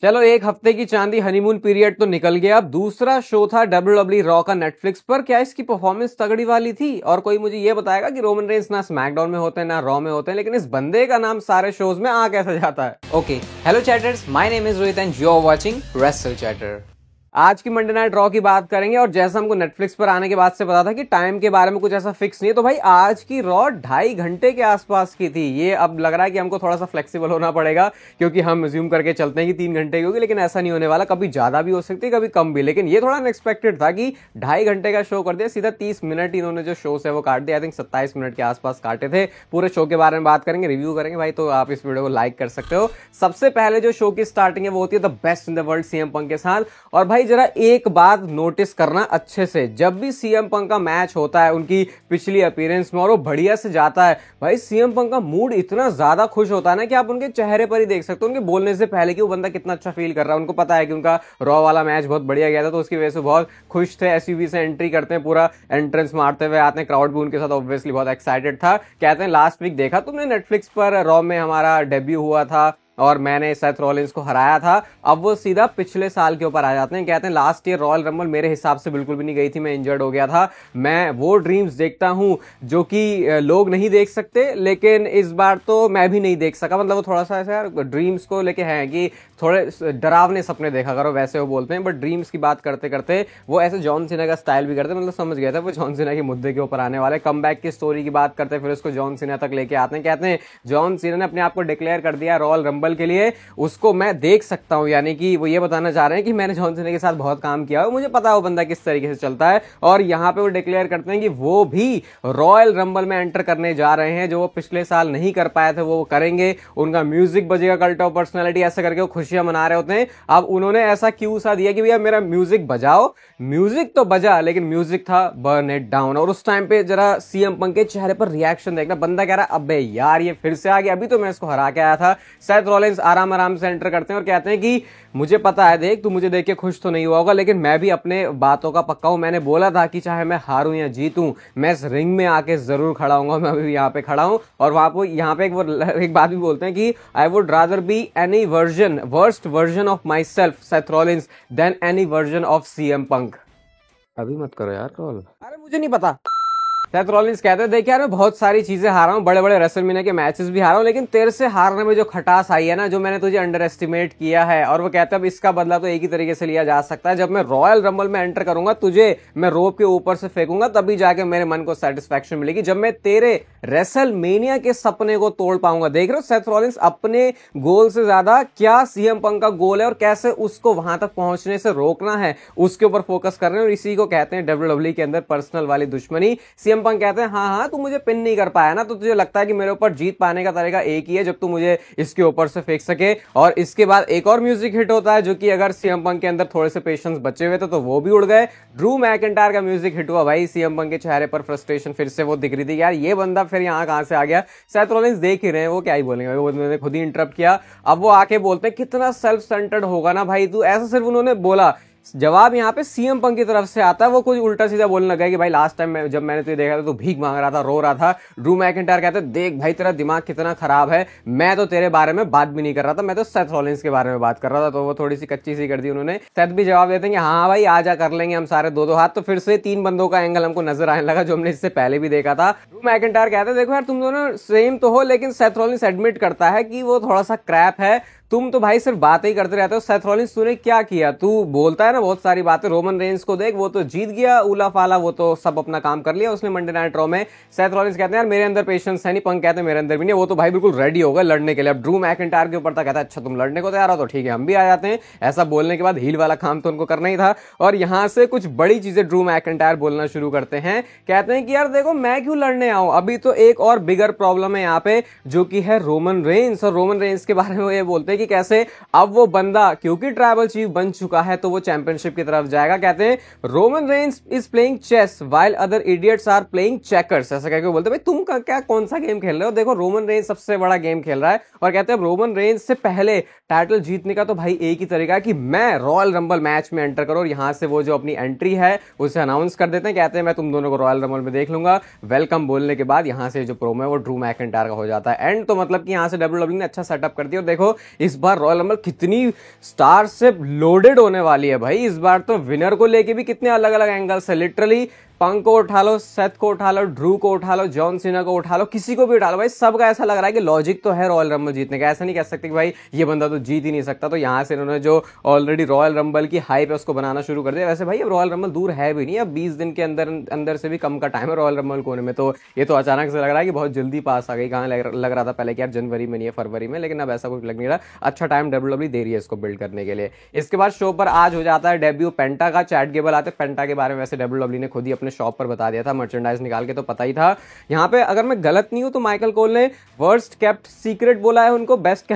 चलो एक हफ्ते की चांदी हनीमून पीरियड तो निकल गया। अब दूसरा शो था WWE रॉ का नेटफ्लिक्स पर। क्या इसकी परफॉर्मेंस तगड़ी वाली थी? और कोई मुझे ये बताएगा कि रोमन रेंस ना स्मैकडाउन में होते हैं ना रॉ में होते हैं, लेकिन इस बंदे का नाम सारे शोज में आ कैसे जाता है? Okay, hello chatters, my name is Rohit and you are watching wrestle chatter. आज की मंडे नाइट रॉ की बात करेंगे। और जैसा हमको नेटफ्लिक्स पर आने के बाद से पता था कि टाइम के बारे में कुछ ऐसा फिक्स नहीं है, तो भाई आज की रॉ 2.5 घंटे के आसपास की थी। ये अब लग रहा है कि हमको थोड़ा सा फ्लेक्सिबल होना पड़ेगा, क्योंकि हम ज्यूम करके चलते हैं कि 3 घंटे की होगी, लेकिन ऐसा नहीं होने वाला। कभी ज्यादा भी हो सकती है, कभी कम भी। लेकिन ये थोड़ा अनएक्सपेक्टेड था कि 2.5 घंटे का शो कर दिया, सीधा 30 मिनट इन्होंने जो शो है वो काट दिया। आई थिंक 27 मिनट के आसपास काटे थे। पूरे शो के बारे में बात करेंगे, रिव्यू करेंगे भाई, तो आप इस वीडियो को लाइक कर सकते हो। सबसे पहले जो शो की स्टार्टिंग है वो होती है the best in the world CM Punk के साथ। और भाई जरा एक बात नोटिस करना अच्छे से, जब भी सीएम पंक का मैच होता है उनकी पिछली अपीयरेंस में और वो बढ़िया से जाता है, भाई सीएम पंक का मूड इतना ज्यादा खुश होता है ना कि आप उनके चेहरे पर ही देख सकते हो, उनके बोलने से पहले कि वो बंदा कितना अच्छा फील कर रहा है। उनको पता है कि उनका रॉ वाला मैच बहुत बढ़िया गया था, तो उसकी वजह से बहुत खुश थे। एसयूवी से एंट्री करते हैं, पूरा एंट्रेंस मारते हुए आते हैं। क्राउड भी उनके साथ ऑब्वियसली बहुत एक्साइटेड था। कहते हैं लास्ट वीक देखा तुमने नेटफ्लिक्स पर, रॉ में हमारा डेब्यू हुआ था और मैंने सेथ रॉलिंस को हराया था। अब वो सीधा पिछले साल के ऊपर आ जाते हैं। कहते हैं लास्ट ईयर रॉयल रंबल मेरे हिसाब से बिल्कुल भी नहीं गई थी, मैं इंजर्ड हो गया था। मैं वो ड्रीम्स देखता हूं जो कि लोग नहीं देख सकते, लेकिन इस बार तो मैं भी नहीं देख सका। मतलब वो थोड़ा सा ऐसा यार ड्रीम्स को लेके है कि थोड़े डरावने सपने देखा करो, वैसे वो बोलते हैं। बट ड्रीम्स की बात करते करते वो ऐसे जॉन सीना का स्टाइल भी करते हैं। मतलब समझ गया था वो जॉन सीना के मुद्दे के ऊपर आने वाले। कमबैक की स्टोरी की बात करते हैं, फिर उसको जॉन सीना तक लेके आते हैं। कहते हैं जॉन सीना ने अपने आप को डिक्लेयर कर दिया रॉयल रंबल के लिए, उसको मैं देख सकता हूं। यानी कि वो ये बताना चाह रहे हैं कि मैंने जॉन सीना के साथ बहुत काम किया है, मुझे पता है वो बंदा किस तरीके से चलता है। और यहां पे वो डिक्लेयर करते हैं कि वो भी रॉयल रंबल में एंटर करने जा रहे हैं। जो वो पिछले साल नहीं कर पाए थे वो करेंगे। उनका म्यूजिक बजेगा, कल्ट ऑफ पर्सनालिटी, ऐसे करके वो खुशियां मना रहे होते हैं। अब उन्होंने ऐसा क्यू सा दिया कि भैया मेरा म्यूजिक बजाओ। म्यूजिक तो बजा, लेकिन म्यूजिक था बर्न इट डाउन। और उस टाइम पे जरा सीएम पंक के चेहरे पर रिएक्शन देखना, बंदा कह रहा है अबे यार ये फिर से आ गया, अभी तो मैं इसको हरा के आया था। सेथ रॉलिंस आराम से एंटर करते हैं और कहते हैं कि मुझे पता है, देख तू मुझे देख के खुश तो नहीं हुआ होगा, लेकिन मैं भी अपने बातों का पक्का हूं। मैंने बोला था कि चाहे मैं हारूं या जीतूं, मैं इस रिंग में आके जरूर खड़ा हूंगा। मैं अभी यहाँ पे खड़ा हूं। और वहां पे यहाँ पे एक बात भी बोलते हैं कि I would rather be any worst version of myself Seth Rollins than any version of CM Punk. अभी मत करो यार कॉल, अरे मुझे नहीं पता। सेथ रॉलिंस कहते हैं देख यार मैं बहुत सारी चीजें हारा हूं, बड़े बड़े रेसलमेनिया के मैचेस भी हारा हूं, लेकिन तेरे से हारने में जो खटास आई है ना, जो मैंने तुझे अंडर एस्टिमेट किया है। और वो कहते हैं अब इसका बदला तो एक ही तरीके से लिया जा सकता है, जब मैं रॉयल रंबल में एंटर करूंगा तुझे मैं रोप के ऊपर से फेंकूंगा, तभी जाके मेरे मन को सेटिस्फैक्शन मिलेगी, जब मैं तेरे रेसलमेनिया के सपने को तोड़ पाऊंगा। देख रहे हो सेथ रॉलिंस अपने गोल से ज्यादा क्या सीएम पंक का गोल है और कैसे उसको वहां तक पहुंचने से रोकना है, उसके ऊपर फोकस कर रहे हैं। और इसी को कहते हैं डब्ल्यूडब्ल्यूई के अंदर पर्सनल वाली दुश्मनी। सीएम पंक कहते हैं हाँ तू मुझे पिन नहीं कर पाया ना, तो तुझे लगता है कि मेरे ऊपर जीत पाने का तरीका एक ही है, जब तू मुझे इसके ऊपर से फेंक सके। और इसके बाद एक और म्यूजिक हिट होता है, जो कि अगर सीएम पंक के अंदर थोड़े से पेशेंस बचे हुए थे तो वो भी उड़ गए। ड्रू मैकिंटायर का म्यूजिक हिट हुआ। भाई सीएम पंक के चेहरे पर फ्रस्ट्रेशन फिर से वो दिख रही थी, यार ये बंदा फिर यहाँ कहां से आ गया। सेथ रॉलिंस देख ही रहे हैं, वो क्या ही बोलेंगे, वो उन्होंने खुद ही इंटरप्ट किया। अब वो आके बोलते हैं कितना सेल्फ सेंटर्ड होगा ना भाई तू, ऐसा सिर्फ उन्होंने बोला। जवाब यहाँ पे सीएम पंक की तरफ से आता है। वो कुछ उल्टा सीधा बोलने लगा कि भाई लास्ट टाइम जब मैंने तुझे देखा था तो भीख मांग रहा था, रो रहा था। ड्रू मैकिंटायर कहते हैं देख भाई तेरा दिमाग कितना खराब है, मैं तो तेरे बारे में बात भी नहीं कर रहा था, मैं तो सेथ रॉलिंस के बारे में बात कर रहा था। तो वो थोड़ी सी कच्ची सी कर दी उन्होंने। सेथ भी जवाब देते हैं कि हाँ भाई आजा कर लेंगे हम सारे दो हाथ। तो फिर से 3 बंदों का एंगल हमको नजर आने लगा, जो हमने इससे पहले भी देखा था। ड्रू मैकिंटायर कहते हैं देखो यार तुम दोनों सेम तो हो, लेकिन सेथ रॉलिंस एडमिट करता है कि वो थोड़ा सा क्रैप है। तुम तो भाई सिर्फ बातें ही करते रहते हो। सेथ रॉलिंस तूने क्या किया, तू बोलता है ना बहुत सारी बातें। रोमन रेंस को देख, वो तो जीत गया उला फाला, वो तो सब अपना काम कर लिया उसने मंडे नाइट रॉ में। सेथ रॉलिंस कहते हैं यार मेरे अंदर पेशेंस है नहीं। पंक कहते हैं मेरे अंदर भी नहीं। वो तो भाई बिल्कुल रेडी हो गए लड़ने के लिए। अब ड्रू मैकिंटायर के ऊपर था, कहता है अच्छा तुम लड़ने को तैयार हो तो ठीक है हम भी आ जाते हैं। ऐसा बोलने के बाद हील वाला काम तो उनको करना ही था। और यहां से कुछ बड़ी चीजें ड्रू मैकिंटायर बोलना शुरू करते हैं। कहते हैं कि यार देखो मैं क्यों लड़ने आऊं, अभी तो एक और बिगर प्रॉब्लम है यहाँ पे, जो कि है रोमन रेंस। और रोमन रेंस के बारे में ये बोलते हैं कि कैसे अब वो बंदा क्योंकि ट्राइबल चीफ बन चुका है तो वो चैंपियनशिप की तरफ जाएगा। कहते हैं Roman Reigns is playing chess while other idiots are playing checkers. ऐसा कहकर बोलते हैं भाई तुम क्या कौन सा गेम खेल रहे हो, देखो रोमन रेंस सबसे बड़ा गेम खेल रहा है। और कहते हैं रोमन रेंस से पहले टाइटल जीतने का तो भाई एक ही तरीका है कि मैं रॉयल रंबल मैच में एंटर करो। और यहां से वो जो अपनी एंट्री है उसे अनाउंस कर देते हैं। कहते हैं मैं तुम दोनों को रॉयल रंबल में देख लूंगा। वेलकम बोलने के बाद यहां से जो प्रोमो है वो ड्रू मैकिंटायर का हो जाता है एंड। तो मतलब कि यहां से डब्ल्यूडब्ल्यूई ने अच्छा सेटअप कर दिया। और देखो इस बार रॉयल रंबल कितनी स्टार से लोडेड होने वाली है भाई। इस बार तो विनर को लेके भी कितने अलग अलग एंगल्स है। लिटरली पंक को उठा लो, सेथ को उठा लो, ड्रू को उठा लो, जॉन सीना को उठा लो, किसी को भी उठा लो भाई, सबका ऐसा लग रहा है कि लॉजिक तो है रॉयल रंबल जीतने का। ऐसा नहीं कह सकते कि भाई ये बंदा तो जीत ही नहीं सकता। तो यहां से इन्होंने जो ऑलरेडी रॉयल रंबल की हाइप है उसको बनाना शुरू कर दिया। वैसे भाई अब रॉयल रंबल दूर है भी नहीं, अब 20 दिन के अंदर अंदर से भी कम का टाइम है रॉयल रंबल कोने में। तो ये तो अचानक से लग रहा है कि बहुत जल्दी पास आ गई। कहाँ लग रहा था पहले कि यार जनवरी में नहीं है, फरवरी में, लेकिन अब ऐसा कुछ लग नहीं रहा। अच्छा टाइम डब्ल्यूडब्ल्यूई दे रही है इसको बिल्ड करने के लिए। इसके बाद शो पर आज हो जाता है डेब्यू पेंटा का। चैट गेबल आते, पेंटा के बारे में वैसे डब्ल्यूडब्ल्यूई ने खुद ही अपने शॉप पर बता दिया था, मर्चेंडाइज निकाल के, तो पता ही था। यहाँ पे अगर मैं गलत नहीं हूं तो माइकल कोल ने वर्स्ट केप्ट सीक्रेट बोला है उनको, बेस्ट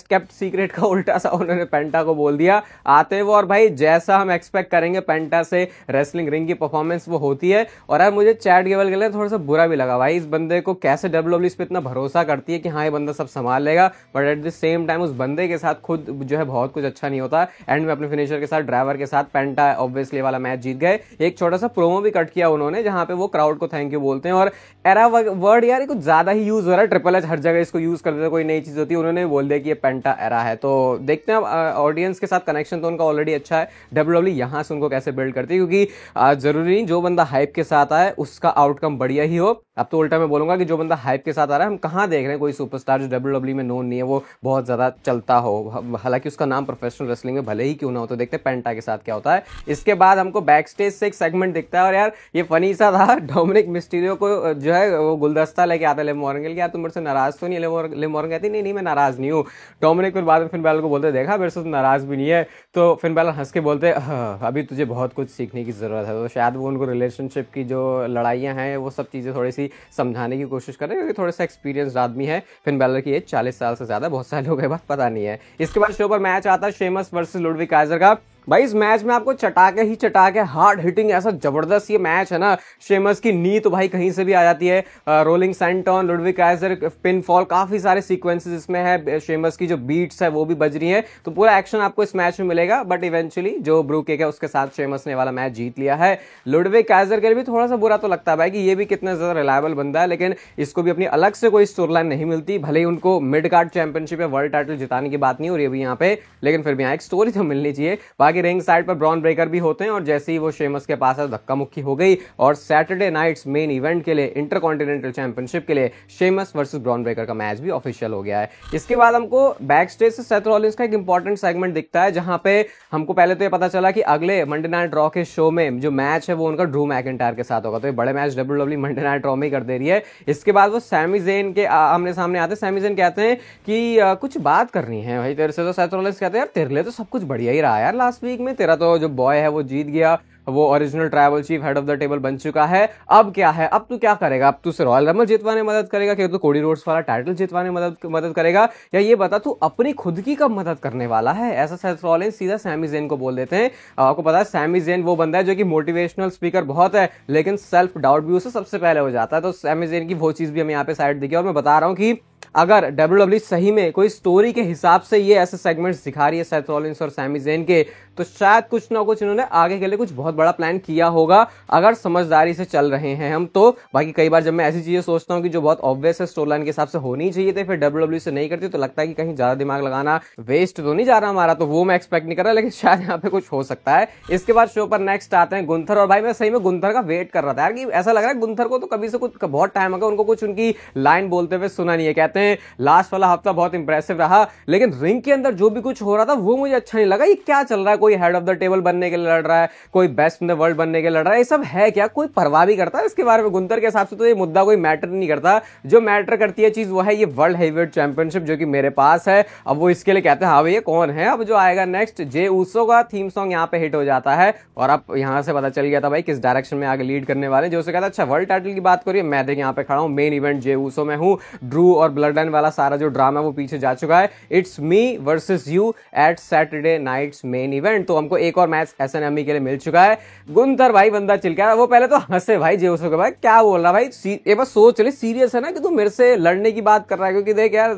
केप्ट सीक्रेट का उल्टा सा उन्होंने पेंटा को बोल दिया आते वो। और भाई जैसा हम एक्सपेक्ट करेंगे पेंटा से रेसलिंग रिंग की परफॉर्मेंस वो होती है। और यार मुझे चैट गेबल के लिए थोड़ा सा बुरा भी लगा भाई, इस बंदे को कैसे डब्ल्यूडब्ल्यूई इस पे इतना भरोसा करती है कि हाँ ये बंदा सब संभाल लेगा, but at the same time उस बंदे के साथ खुद जो है बहुत कुछ अच्छा नहीं होता। एंड में अपने फिनिशर के साथ, ड्राइवर के साथ पेंटा ऑब्वियसली वाला मैच जीत गए। एक छोटा सा प्रोमो भी कट किया उन्होंने जहां पे वो क्राउड को थैंक यू बोलते हैं। और एरा वर्ड यार कुछ ज्यादा ही यूज हो रहा है, ट्रिपल एच हर जगह इसको यूज कर देता है, कोई नई चीज होती है उन्होंने बोल दिया कि ये पेंटा एरा है। तो देखते हैं ऑडियंस के साथ कनेक्शन तो उनका ऑलरेडी अच्छा है, डब्ल्यूडब्ल्यूई यहां से उनको कैसे बिल्ड करती है, क्योंकि जरूरी नहीं जो बंदा हाइप के साथ आए उसका आउटकम बढ़िया ही हो। अब तो उल्टा मैं बोलूंगा कि जो बंदा हाइप के साथ आ रहा है, हम कहां देख रहे हैं कोई सुपरस्टार जो डब्ल्यूडब्ल्यूई में नोन नहीं है वो बहुत ज्यादा चलता हो, हालांकि उसका नाम प्रोफेशनल रेसलिंग में भले ही क्यों ना हो। तो देखते हैं पेंटा के साथ क्या होता है। इसके बाद हमको बैक स्टेज से एक सेगमेंट दिखता है और यार ये फनी सा था। डोमिनिक मिस्टीरियो को जो है वो गुलदस्ता लेके आता है लिव मॉर्गन के, यार तुम मेरे से नाराज तो नहीं? लिव मॉर्गन कहती नहीं मैं नाराज नहीं हूँ। डोमिनिक फिर बाद में फिन बैलर को बोलते देखा मेरे से तो नाराज भी नहीं है। तो फिन बैलर हंस के बोलते अभी तुझे बहुत कुछ सीखने की जरूरत है। तो शायद वो उनको रिलेशनशिप की जो लड़ाइयाँ हैं वो सब चीजें थोड़ी सी समझाने की कोशिश कर रहे हैं, क्योंकि थोड़ा सा एक्सपीरियंस आदमी है। फिन बैलर की एज 40 साल से ज्यादा, बहुत सारे लोगों के बाद पता नहीं है। इसके बाद शो पर मैच आता है शेमस वर्सेस लुडविग काइजर का। भाई इस मैच में आपको चटाके हार्ड हिटिंग ऐसा जबरदस्त ये मैच है ना। शेमस की नी तो भाई कहीं से भी आ जाती है, rolling senton, Ludwig Kaiser, pin fall, काफी सारे सीक्वेंसेस इसमें है। शेमस की जो बीट्स है वो भी बज रही है, तो पूरा एक्शन आपको इस मैच में मिलेगा। बट इवेंचुअली जो ब्रू केक है उसके साथ शेमस ने वाला मैच जीत लिया है। लुडविग काइजर के लिए भी थोड़ा सा बुरा तो लगता है भाई कि ये भी कितना ज्यादा रिलायबल बंदा है, लेकिन इसको भी अपनी अलग से कोई स्टोरी लाइन नहीं मिलती। भले ही उनको मिड कार्ड चैंपियनशिप या वर्ल्ड टाइटल जिताने की बात नहीं हो रही है यहाँ पे, लेकिन फिर भी यहाँ एक स्टोरी तो मिलनी चाहिए। बाकी रिंग साइड पर ब्रॉन ब्रेकर भी होते हैं और जैसे ही वो शेमस के पास धक्का मुक्की हो गई और सैटरडे नाइट्स मेन इवेंट के लिए इंटरकॉन्टिनेंटल चैंपियनशिप के लिए शेमस वर्सेस ब्रॉन ब्रेकर का मैच भी ऑफिशियल हो गया है। इसके बाद हमको बैक स्टेज से सेथ रॉलिंस का एक इंपॉर्टेंट सेगमेंट दिखता है, जहां पे हमको पहले तो ये पता चला कि अगले मंडे नाइट रॉ के शो में जो मैच है वो उनका ड्रू मैकिंटायर के साथ होगा। तो ये बड़े match WWE Monday night raw में कर दे रही है। इसके बाद वो सैमी ज़ेन के आमने सामने आते हैं। सैमी ज़ेन कहते हैं कि कुछ बात करनी है भाई तेरे से। तो सेथ रॉलिंस कहते हैं यार तेरे लिए तो सब कुछ बढ़िया ही रहा यार लास्ट वीक में, तेरा तो जो बॉय है वो जीत गया, वो original tribal chief head of the table बन चुका है। अब क्या है, अब तू क्या करेगा? अब तू रॉयल रंबल जितवाने में मदद करेगा, क्या तू कोडी रोड्स वाला टाइटल जितवाने में मदद करेगा, या ये बता तू अपनी खुद की कब मदद करने वाला है? ऐसा सेथ रॉलिंस सीधा सैमी ज़ेन को बोल देते हैं। आपको पता है सैमी ज़ेन वो बंदा है जो कि मोटिवेशनल स्पीकर बहुत है, लेकिन सेल्फ डाउट भी उसे सबसे पहले हो जाता है। तो सैमी ज़ेन की वो चीज भी हमें यहाँ पे साइड दिखी। और मैं बता रहा हूँ कि अगर डब्ल्यूडब्ल्यूई सही में कोई स्टोरी के हिसाब से ये ऐसे सेगमेंट्स दिखा रही है सेथ रॉलिंस और सैमी ज़ेन के, तो शायद कुछ ना कुछ इन्होंने आगे के लिए कुछ बहुत बड़ा प्लान किया होगा, अगर समझदारी से चल रहे हैं हम तो। बाकी कई बार जब मैं ऐसी चीजें सोचता हूँ कि जो बहुत ऑब्वियस है स्टोरी लाइन के हिसाब से होनी चाहिए थे, फिर डब्ल्यूडब्ल्यूई से नहीं करती, तो लगता है कि कहीं ज्यादा दिमाग लगाना वेस्ट तो नहीं जा रहा हमारा। तो वो मैं एक्सपेक्ट नहीं कर रहा, लेकिन शायद यहाँ पे कुछ हो सकता है। इसके बाद शो पर नेक्स्ट आते हैं गुंथर। और भाई मैं सही में गुंथर का वेट कर रहा था यार, कि ऐसा लग रहा है गुंथर को तो कभी से कुछ बहुत टाइम अगर उनको कुछ उनकी लाइन बोलते हुए सुना नहीं है। कहते हैं लास्ट वाला हफ्ता बहुत इंप्रेसिव रहा, लेकिन रिंग के अंदर जो भी कुछ हो रहा था वो मुझे अच्छा नहीं लगा। ये क्या चल रहा है? कोई हेड ऑफ द टेबल बनने के लिए लड़ रहा है, कोई बेस्ट इन द वर्ल्ड बनने के लिए लड़ रहा है, ये सब है क्या? कोई परवाह भी करता है इसके बारे में? गुंथर के हिसाब से तो ये मुद्दा कोई मैटर नहीं करता। जो मैटर करती है चीज वो है ये वर्ल्ड हेवीवेट चैंपियनशिप जो कि मेरे पास है। अब वो इसके लिए कहते हैं हाँ भैया कौन है अब जो आएगा नेक्स्ट। जे ऊसो का थीम सॉन्ग यहाँ पे हिट हो जाता है और अब यहाँ से पता चल गया था भाई किस डायरेक्शन में आगे लीड करने वाले। जो उसे कहता अच्छा वर्ल्ड टाइटल की बात करिए, मैं देख यहाँ पे खड़ा हूँ, मेन इवेंट जे ऊसो में हूँ, ड्रू और ब्लड लाइन वाला सारा जो ड्रामा वो पीछे जा चुका है। It's me versus you at Saturday night's main event. तो हमको एक और मैच एसएनएमई के लिए मिल चुका है। गुंथर भाई बंदा चिल्का, वो पहले तो हंसे भाई जे ऊसो के भाई क्या बोल रहा भाई, ये बस सोच ले सीरियस है ना कि तू मेरे से लड़ने की बात कर रहा है? क्योंकि देख यार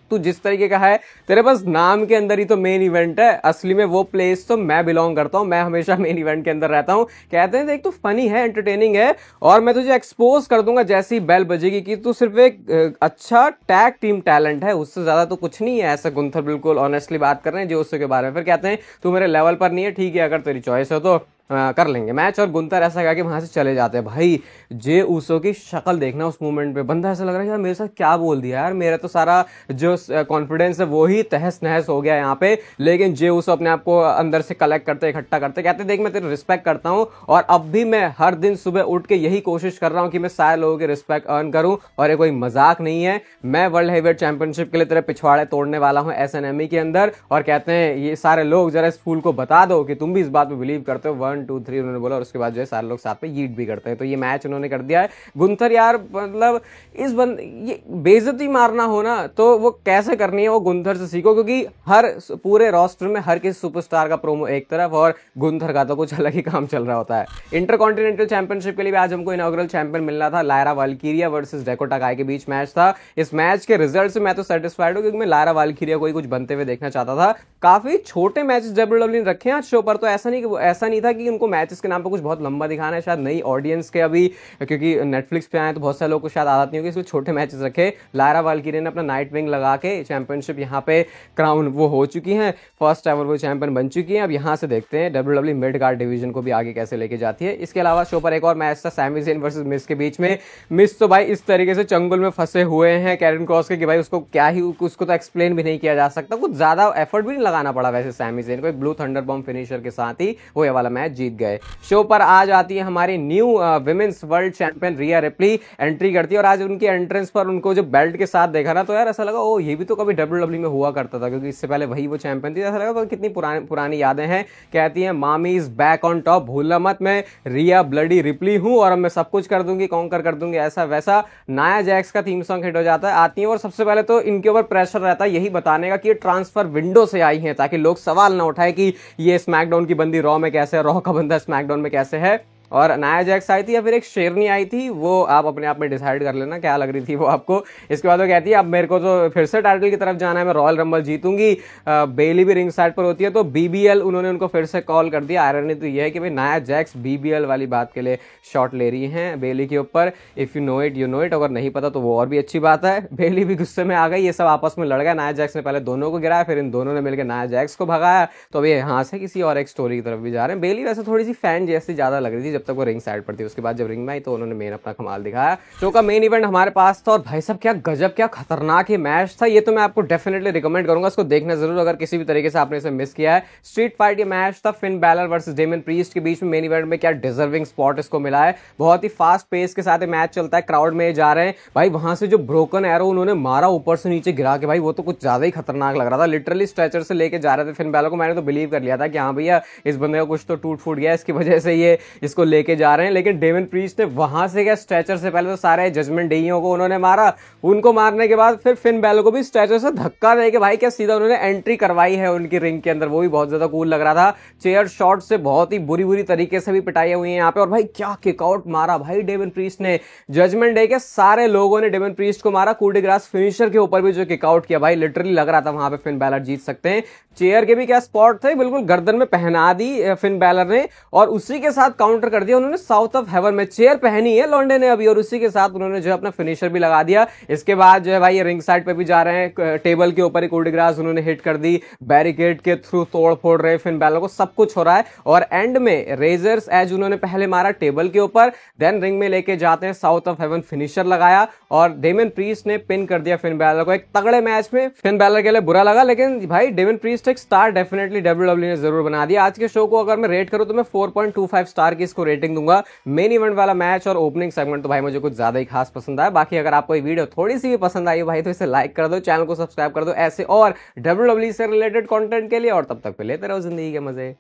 तू जिस तरीके का है, तेरे पास नाम के अंदर ही तो मेन इवेंट है, असली में वो प्लेस तो मैं बिलोंग करता हूं, मैं हमेशा मेन इवेंट के अंदर रहता हूं। कहते हैं देख तू फनी है, एंटरटेनिंग है, और मैं तुझे एक्सपोज कर दूंगा जैसी बेल बजेगी कि तू सिर्फ एक अच्छा टैग टीम टैलेंट है, उससे ज्यादा तो कुछ नहीं है। ऐसा गुंथर बिल्कुल ऑनेस्टली बात कर रहे हैं जे उसो के बारे में। फिर कहते हैं तू मेरे लेवल पर नहीं है, ठीक है अगर तेरी चॉइस है तो कर लेंगे मैच। और गुंतर ऐसा कहा कि वहां से चले जाते हैं। भाई जे उसो की शक्ल देखना उस मोमेंट पे, बंदा ऐसा लग रहा है यार मेरे साथ क्या बोल दिया यार, मेरा तो सारा जो कॉन्फिडेंस है वो ही तहस नहस हो गया यहाँ पे। लेकिन जे उसो अपने आप को अंदर से कलेक्ट करते, इकट्ठा करते, कहते देख मैं तेरी रिस्पेक्ट करता हूँ और अब भी मैं हर दिन सुबह उठ के यही कोशिश कर रहा हूँ कि मैं सारे लोगों की रिस्पेक्ट अर्न करूं और ये कोई मजाक नहीं है। मैं वर्ल्ड हेवीवेट चैंपियनशिप के लिए तेरे पिछवाड़े तोड़ने वाला हूं SNME के अंदर। और कहते हैं ये सारे लोग जरा इस फूल को बता दो कि तुम भी इस बात पे बिलीव करते हो। 1 2 3 उन्होंने बोला और उसके बाद जो है सारे लोग साथ में यीट भी करते हैं। तो ये मैच उन्होंने कर दिया है। गुंथर यार मतलब ये बेइज्जती मारना हो ना तो वो कैसे करनी है वो गुंथर से सीखो, क्योंकि हर पूरे रोस्टर में हर किसी सुपरस्टार का प्रोमो एक तरफ और गुंथर का तो कुछ अलग ही काम चल रहा होता है। इंटरकॉन्टिनेंटल चैंपियनशिप के लिए भी आज हमको इनॉग्रल चैंपियन मिलना था। लायरा वाल्कीरिया वर्सेस डेकोटा काय के बीच मैच था। इस मैच के रिजल्ट से मैं तो सेटिस्फाइड हूं, क्योंकि मैं लायरा वाल्कीरिया को ही कुछ बनते हुए देखना चाहता था। काफी छोटे मैचेस WWE ने रखे हैं आज शो पर, तो ऐसा नहीं था कि उनको मैचेस के नाम पर कुछ बहुत लंबा दिखाना है। शायद नई ऑडियंस के अभी, क्योंकि नेटफ्लिक्स पे आए तो बहुत सारे लोग को शायद आदत नहीं होगी, इसलिए छोटे मैचेस रखे। लायरा वाल्कीरिया ने अपना नाइट विंग लगा के चैंपियनशिप यहाँ पे क्राउन वो हो चुकी है, फर्स्ट एवर वो चैंपियन बन चुकी है। अब यहाँ से देखते हैं WWE मिड कार्ड डिवीजन को भी आगे कैसे लेके जाती है। इसके अलावा शो पर एक और मैच था सैमी ज़ेन वर्सेस मिस के बीच में। मिस तो भाई इस तरीके से चंगुल में फंसे हुए हैं कैरन क्रॉस के कि भाई उसको क्या ही, उसको तो एक्सप्लेन भी नहीं किया जा सकता। कुछ ज्यादा एफर्ट भी नहीं लगाना पड़ा वैसे सैमी ज़ेन को, एक ब्लू थंडर बॉम्ब फिनिशर के साथ ही वो ये वाला मैच जीत गए। शो पर आज आती है हमारी न्यू विमेंस वर्ल्ड चैंपियन रिया रिप्ली, एंट्री करती है। और आज उनकी एंट्रेंस पर उनको जो बेल्ट के साथ देखा ना तो यार ऐसा लगा ओ ये भी तो कभी WWE में हुआ करता था, क्योंकि इससे पहले वही वो चैंपियन थी। ऐसा लगा कितनी पुरानी यादें हैं। कहती है मामी इज बैक ऑन टॉप, भूलना मत मैं रिया ब्लडी रिप्ली हूं और अब मैं सब कुछ कर दूंगी, कॉन्कर कर दूंगी, ऐसा वैसा। नाया जैक्स का थीम सॉन्ग हिट हो जाता है, आती है और सबसे पहले तो इनके ऊपर प्रेशर रहता है यही बताने का कि ये ट्रांसफर विंडो से आई है, ताकि लोग सवाल ना उठाए कि ये स्मैकडाउन की बंदी रॉ में कैसे है, रॉ का बंदा स्मैकडाउन में कैसे है। और नाया जैक्स आई थी या फिर एक शेरनी आई थी, वो आप अपने आप में डिसाइड कर लेना क्या लग रही थी वो आपको। इसके बाद वो कहती है अब मेरे को तो फिर से टाइटल की तरफ जाना है, मैं रॉयल रंबल जीतूंगी। बेली भी रिंग साइड पर होती है तो BBL उन्होंने उनको फिर से कॉल कर दिया। आयरनी तो ये है कि भाई नाया जैक्स BBL वाली बात के लिए शॉट ले रही हैं बेली के ऊपर। If you know it you know it, अगर नहीं पता तो वो और भी अच्छी बात है। बेली भी गुस्से में आ गई, ये सब आपस में लड़ गया। नाया जैक्स ने पहले दोनों को गिराया, फिर इन दोनों ने मिलकर नाया जैक्स को भगाया। तो अभी यहाँ से किसी और एक स्टोरी की तरफ भी जा रहे हैं। बेली वैसे थोड़ी सी फैन जैसी ज्यादा लग रही थी जब तक वो रिंग साइड पर थी, उसके बाद जब रिंग में आई तो उन्होंने मेन अपना कमाल दिखाया। शो का मेन इवेंट हमारे पास था और भाई साहब क्या गजब क्या खतरनाक ये मैच था। ये तो मैं आपको डेफिनेटली रिकमेंड करूंगा, इसको देखना जरूर अगर किसी भी तरीके से आपने इसे मिस किया है। स्ट्रीट फाइट ये मैच था Finn Balor versus Damian Priest के बीच में। मेन इवेंट में क्या डिजर्विंग स्पॉट इसको मिला है, बहुत ही फास्ट पेस के साथ मैच चलता है, क्राउड में जा रहे हैं भाई। वहां से जो ब्रोकन एरो उन्होंने मारा ऊपर से नीचे गिरा के, भाई वो तो कुछ ज्यादा ही खतरनाक लग रहा था। लिटरली स्ट्रेचर से लेके जा रहे थे फिन बैलर को। मैंने तो बिलीव कर लिया था कि हाँ भैया इस बंदे का कुछ तो टूट फूट गया, इसकी वजह से ये इसको लेके जा रहे हैं। लेकिन डेमन प्रीस्ट ने वहां से क्या स्ट्रेचर से पहले तो सारे जजमेंट डेइयों को उन्होंने मारा, उनको मारने के बाद फिर फिन बैलर को भी स्ट्रेचर से धक्का देके भाई क्या सीधा उन्होंने एंट्री करवाई है उनकी रिंग के अंदर। वो भी बहुत ज्यादा कूल लग रहा था। चेयर शॉट से बहुत ही बुरी तरीके से भी पिटाई हुई है यहाँ पे। और भाई क्या किकआउट मारा भाई डेमन प्रीस्ट ने। जजमेंट डे के सारे लोगों ने डेमन प्रीस्ट को मारा। कूडी ग्रास फिनिशर के ऊपर भी जो किकआउट किया भाई, लिटरली लग रहा था वहां पे फिन बैलर जीत सकते हैं। चेयर के भी क्या स्पॉट थे, बिल्कुल गर्दन में पहना दी फिन बैलर ने और उसी के साथ काउंटर कर दिया उन्होंने। साउथ ऑफ हेवन में चेयर पहनी है लॉन्डे ने अभी और उसी के साथ उन्होंने जो अपना फिनिशर भी लगा दिया। इसके बाद जो है भाई ये रिंग साइड पे भी जा रहे हैं, टेबल के ऊपर ही कूडी ग्रास उन्होंने हिट कर दी, बैरिकेड के थ्रू तोड़ फोड़ रहे फिन बैलर को, सब कुछ हो रहा है। और एंड में रेजर्स एज उन्होंने पहले मारा टेबल के ऊपर, देन रिंग में लेके जाते हैं, साउथ ऑफ हेवन फिनिशर लगाया और डेमन प्रीस्ट ने पिन कर दिया फिन बैलर को। एक तगड़े मैच में फिन बैलर के लिए बुरा लगा, लेकिन भाई डेमन प्रीस्ट एक स्टार डेफिनेटली WWE ने जरूर बना दिया। आज के शो को अगर मैं रेट करूं तो मैं 4.25 स्टार की इसको रेटिंग दूंगा। मेन इवेंट वाला मैच और ओपनिंग सेगमेंट तो भाई मुझे कुछ ज्यादा ही खास पसंद आया। बाकी अगर आपको ये वीडियो थोड़ी सी भी पसंद आई भाई तो इसे लाइक कर दो, चैनल को सब्सक्राइब कर दो ऐसे और WWE से रिलेटेड कंटेंट के लिए। और तब तक पे लेते रहो जिंदगी के मजे।